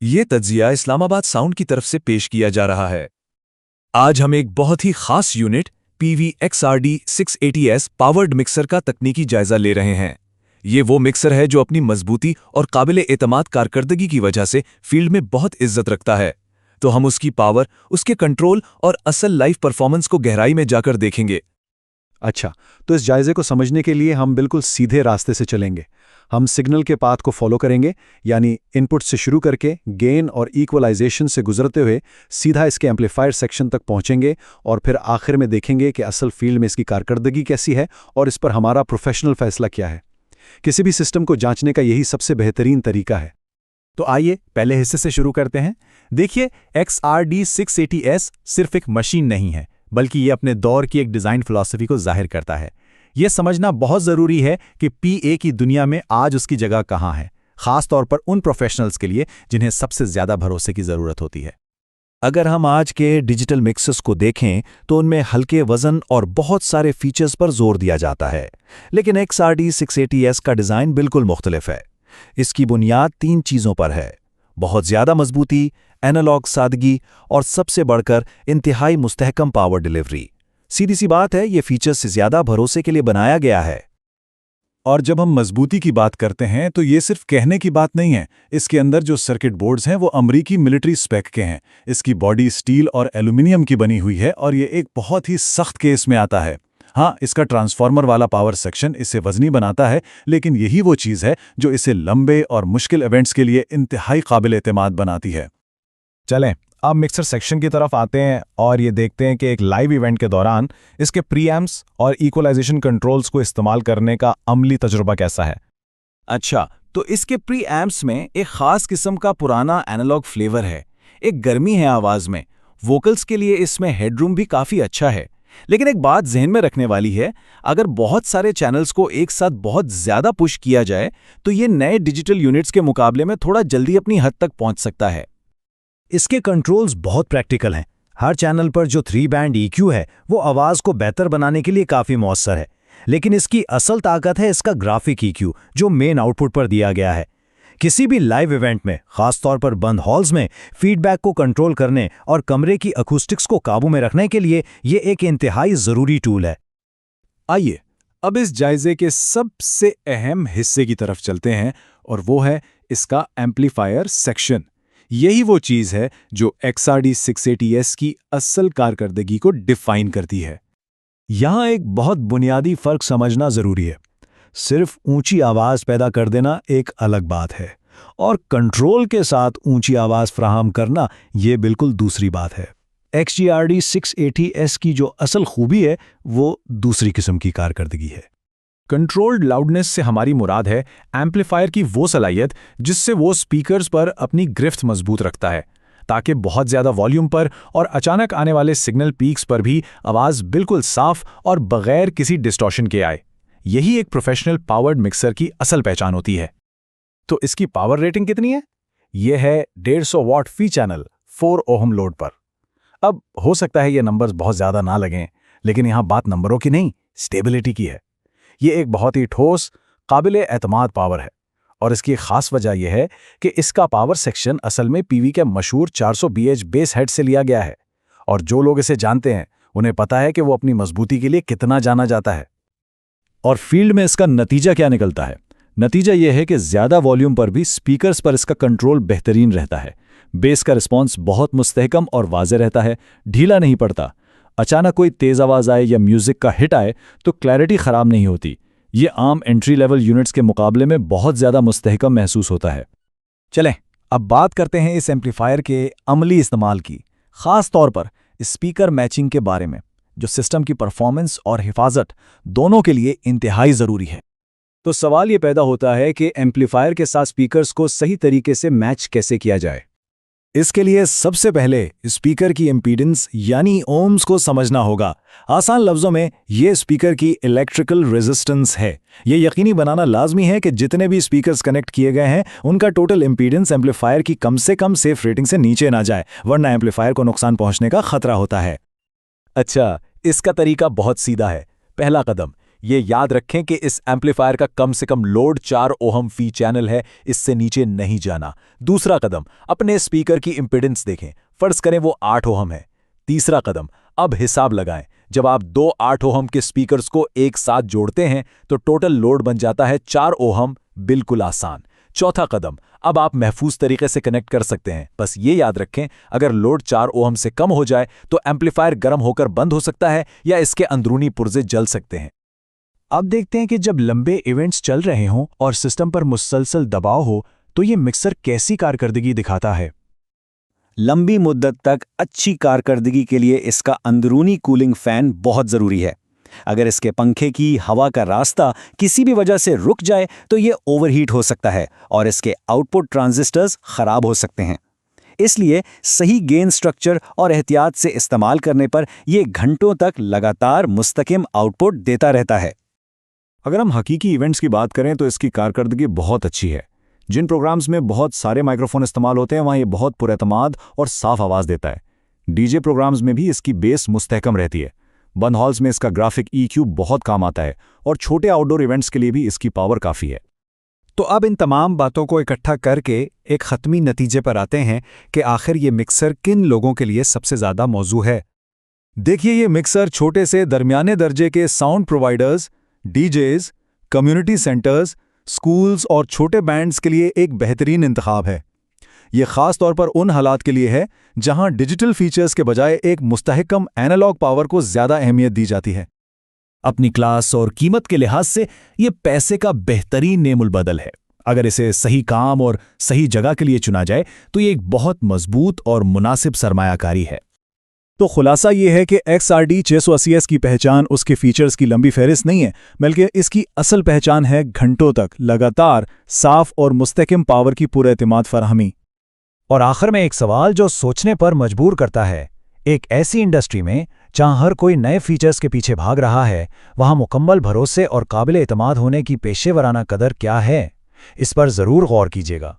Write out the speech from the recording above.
ये तज्जिया इस्लामाबाद साउंड की तरफ से पेश किया जा रहा है। आज हम एक बहुत ही खास unit PVXRD 680S powered mixer का तकनीकी जायजा ले रहे हैं। ये वो मिक्सर है जो अपनी मजबूती और काबिल एतमाद कारकर्दगी की वजह से फील्ड में बहुत इज्जत रखता है। तो हम उसकी पावर, उसके कंट्रोल और असल लाइव परफॉर्मेंस को गहराई में जाकर देखेंगे। अच्छा, तो इस जायजे को समझने के लिए हम बिल्कुल सीधे रास्ते से चलेंगे। हम सिग्नल के पाथ को फॉलो करेंगे, यानी इनपुट से शुरू करके गेन और इक्वलाइजेशन से गुजरते हुए सीधा इसके एम्पलीफायर सेक्शन तक पहुंचेंगे और फिर आखिर में देखेंगे कि असल फील्ड में इसकी कारकर्दगी कैसी है और इस पर हमारा प्रोफेशनल फैसला क्या है। किसी भी सिस्टम को जांचने का यही सबसे बेहतरीन तरीका है। तो आइए पहले हिस्से से शुरू करते हैं। देखिए, XRD 680S सिर्फ एक मशीन नहीं है, बल्कि ये अपने दौर की एक डिज़ाइन फिलॉसफी को जाहिर करता है। यह समझना बहुत ज़रूरी है कि PA की दुनिया में आज उसकी जगह कहाँ है, ख़ास तौर पर उन प्रोफेशनल्स के लिए जिन्हें सबसे ज़्यादा भरोसे की ज़रूरत होती है। अगर हम आज के डिजिटल मिक्सर्स को देखें तो उनमें हल्के वजन और बहुत सारे फीचर्स पर जोर दिया जाता है, लेकिन XRD 680S का डिज़ाइन बिल्कुल मुख्तलिफ है। इसकी बुनियाद 3 चीज़ों पर है: बहुत ज़्यादा मजबूती, एनालॉग सादगी और सबसे बढ़कर इंतहाई मुस्तहकम पावर डिलीवरी। सीधी सी बात है, ये फीचर्स से ज़्यादा भरोसे के लिए बनाया गया है। और जब हम मजबूती की बात करते हैं तो ये सिर्फ कहने की बात नहीं है। इसके अंदर जो सर्किट बोर्ड्स हैं वो अमरीकी मिलिट्री स्पेक के हैं। इसकी बॉडी स्टील और एल्यूमिनियम की बनी हुई है और ये एक बहुत ही सख्त केस में आता है। हाँ, इसका ट्रांसफार्मर वाला पावर सेक्शन इसे वजनी बनाता है, लेकिन यही वो चीज़ है जो इसे लंबे और मुश्किल इवेंट्स के लिए इंतहाई काबिल एतमाद बनाती है। चलें अब मिक्सर सेक्शन की तरफ आते हैं और ये देखते हैं कि एक लाइव इवेंट के दौरान इसके प्रीएम्प्स और इक्वलाइजेशन कंट्रोल्स को इस्तेमाल करने का अमली तजुर्बा कैसा है। अच्छा, तो इसके प्रीएम्प्स में एक ख़ास किस्म का पुराना एनालॉग फ्लेवर है। एक गर्मी है आवाज़ में। वोकल्स के लिए इसमें हेडरूम भी काफ़ी अच्छा है। लेकिन एक बात जहन में रखने वाली है, अगर बहुत सारे चैनल्स को एक साथ बहुत ज़्यादा पुश किया जाए तो ये नए डिजिटल यूनिट्स के मुकाबले में थोड़ा जल्दी अपनी हद तक पहुंच सकता है। इसके कंट्रोल्स बहुत प्रैक्टिकल हैं। हर चैनल पर जो 3 बैंड EQ है वो आवाज़ को बेहतर बनाने के लिए काफ़ी मौसर है, लेकिन इसकी असल ताकत है इसका ग्राफिक EQ जो मेन आउटपुट पर दिया गया है। किसी भी लाइव इवेंट में, खासतौर पर बंद हॉल्स में, फीडबैक को कंट्रोल करने और कमरे की अकूस्टिक्स को काबू में रखने के लिए ये एक इंतहाई ज़रूरी टूल है। आइए अब इस जायजे के सबसे अहम हिस्से की तरफ चलते हैं और वो है इसका एम्पलीफायर सेक्शन। यही वो चीज़ है जो XRD 680S की असल कारकर्दगी को डिफाइन करती है। यहाँ एक बहुत बुनियादी फ़र्क समझना ज़रूरी है। सिर्फ ऊंची आवाज़ पैदा कर देना एक अलग बात है और कंट्रोल के साथ ऊंची आवाज़ फ्राहम करना ये बिल्कुल दूसरी बात है। XRD 680S की जो असल खूबी है वो दूसरी किस्म की कारकर्दगी है। कंट्रोल्ड लाउडनेस से हमारी मुराद है एम्पलीफायर की वो सलाहियत जिससे वो स्पीकर्स पर अपनी गिरफ्त मजबूत रखता है, ताकि बहुत ज़्यादा वॉल्यूम पर और अचानक आने वाले सिग्नल पीक्स पर भी आवाज़ बिल्कुल साफ और बगैर किसी डिस्टॉर्शन के आए। यही एक प्रोफेशनल पावर्ड मिक्सर की असल पहचान होती है। तो इसकी पावर रेटिंग कितनी है? यह है 150 वाट फी चैनल 4 ओहम लोड पर। अब हो सकता है ये नंबर्स बहुत ज़्यादा ना लगें, लेकिन यहाँ बात नंबरों की नहीं, स्टेबिलिटी की है। ये एक बहुत ही ठोस, काबिले एतमाद पावर है और इसकी खास वजह यह है कि इसका पावर सेक्शन असल में PV के मशहूर 400 BH बेस हेड से लिया गया है और जो लोग इसे जानते हैं उन्हें पता है कि वो अपनी मजबूती के लिए कितना जाना जाता है। और फील्ड में इसका नतीजा क्या निकलता है? नतीजा यह है कि ज़्यादा वॉल्यूम पर भी स्पीकर्स पर इसका कंट्रोल बेहतरीन रहता है। बेस का रिस्पॉन्स बहुत मुस्तहकम और वाज़ेह रहता है, ढीला नहीं पड़ता। अचानक कोई तेज़ आवाज़ आए या म्यूज़िक का हिट आए तो क्लैरिटी ख़राब नहीं होती। ये आम एंट्री लेवल यूनिट्स के मुकाबले में बहुत ज़्यादा मुस्तहकम महसूस होता है। चलें अब बात करते हैं इस एम्पलीफायर के अमली इस्तेमाल की, ख़ास तौर पर स्पीकर मैचिंग के बारे में, जो सिस्टम की परफॉर्मेंस और हिफाजत दोनों के लिए इंतहाई ज़रूरी है। तो सवाल ये पैदा होता है कि एम्पलीफायर के साथ स्पीकर्स को सही तरीके से मैच कैसे किया जाए। इसके लिए सबसे पहले स्पीकर की इम्पीडेंस यानी ओम्स को समझना होगा। आसान लफ्ज़ों में ये स्पीकर की इलेक्ट्रिकल रेजिस्टेंस है। ये यकीनी बनाना लाजमी है कि जितने भी स्पीकर्स कनेक्ट किए गए हैं उनका टोटल इम्पीडेंस एम्पलीफायर की कम से कम सेफ रेटिंग से नीचे ना जाए, वरना एम्पलीफायर को नुकसान पहुंचने का खतरा होता है। अच्छा, इसका तरीका बहुत सीधा है। पहला कदम, ये याद रखें कि इस एम्पलीफायर का कम से कम लोड 4 ओहम फी चैनल है, इससे नीचे नहीं जाना। दूसरा कदम, अपने स्पीकर की इंपीडेंस देखें, फर्ज करें वो 8 ओहम है। तीसरा कदम, अब हिसाब लगाएं, जब आप 2 8 ओहम के स्पीकर्स को एक साथ जोड़ते हैं तो टोटल लोड बन जाता है 4 ओहम, बिल्कुल आसान। चौथा कदम, अब आप महफूज तरीके से कनेक्ट कर सकते हैं, बस ये याद रखें अगर लोड 4 ओहम से कम हो जाए तो एम्पलीफायर गर्म होकर बंद हो सकता है या इसके अंदरूनी पुर्जे जल सकते हैं। अब देखते हैं कि जब लंबे इवेंट्स चल रहे हों और सिस्टम पर मुसलसल दबाव हो तो ये मिक्सर कैसी कारकर्दगी दिखाता है। लंबी मुद्दत तक अच्छी कारकर्दगी के लिए इसका अंदरूनी कूलिंग फैन बहुत ज़रूरी है। अगर इसके पंखे की हवा का रास्ता किसी भी वजह से रुक जाए तो ये ओवरहीट हो सकता है और इसके आउटपुट ट्रांजिस्टर्स खराब हो सकते हैं। इसलिए सही गेन स्ट्रक्चर और एहतियात से इस्तेमाल करने पर यह घंटों तक लगातार मुस्तकिम आउटपुट देता रहता है। अगर हम हकीकी इवेंट्स की बात करें तो इसकी कारकर्दगी बहुत अच्छी है। जिन प्रोग्राम्स में बहुत सारे माइक्रोफोन इस्तेमाल होते हैं वहाँ ये बहुत पुरएतमाद और साफ आवाज़ देता है। डीजे प्रोग्राम्स में भी इसकी बेस मुस्तहकम रहती है। बंद हॉल्स में इसका ग्राफिक EQ बहुत काम आता है और छोटे आउटडोर इवेंट्स के लिए भी इसकी पावर काफ़ी है। तो अब इन तमाम बातों को इकट्ठा करके एक ख़त्मी नतीजे पर आते हैं कि आखिर ये मिक्सर किन लोगों के लिए सबसे ज़्यादा मौजू है। देखिए, ये मिक्सर छोटे से दरमियाने दर्जे के sound providers, डीजेज, community centres, schools और छोटे बैंड्स के लिए एक बेहतरीन इंतखाब है। ये ख़ास तौर पर उन हालात के लिए है जहां डिजिटल फीचर्स के बजाय एक मुस्तहकम एनालॉग पावर को ज़्यादा अहमियत दी जाती है। अपनी क्लास और कीमत के लिहाज से ये पैसे का बेहतरीन नेमुल बदल है। अगर इसे सही काम और सही जगह के लिए चुना जाए तो ये एक बहुत मजबूत और मुनासिब सरमायाकारी है। तो खुलासा ये है कि XRD 680S की पहचान उसके फीचर्स की लंबी फहरिस्त नहीं है, बल्कि इसकी असल पहचान है घंटों तक लगातार साफ और मुस्तहकम पावर की पुरएतमाद फराहमी। और आखिर में एक सवाल जो सोचने पर मजबूर करता है, एक ऐसी इंडस्ट्री में जहां हर कोई नए फीचर्स के पीछे भाग रहा है, वहां मुकम्मल भरोसे और काबिल एतमाद होने की पेशेवराना कदर क्या है? इस पर ज़रूर गौर कीजिएगा।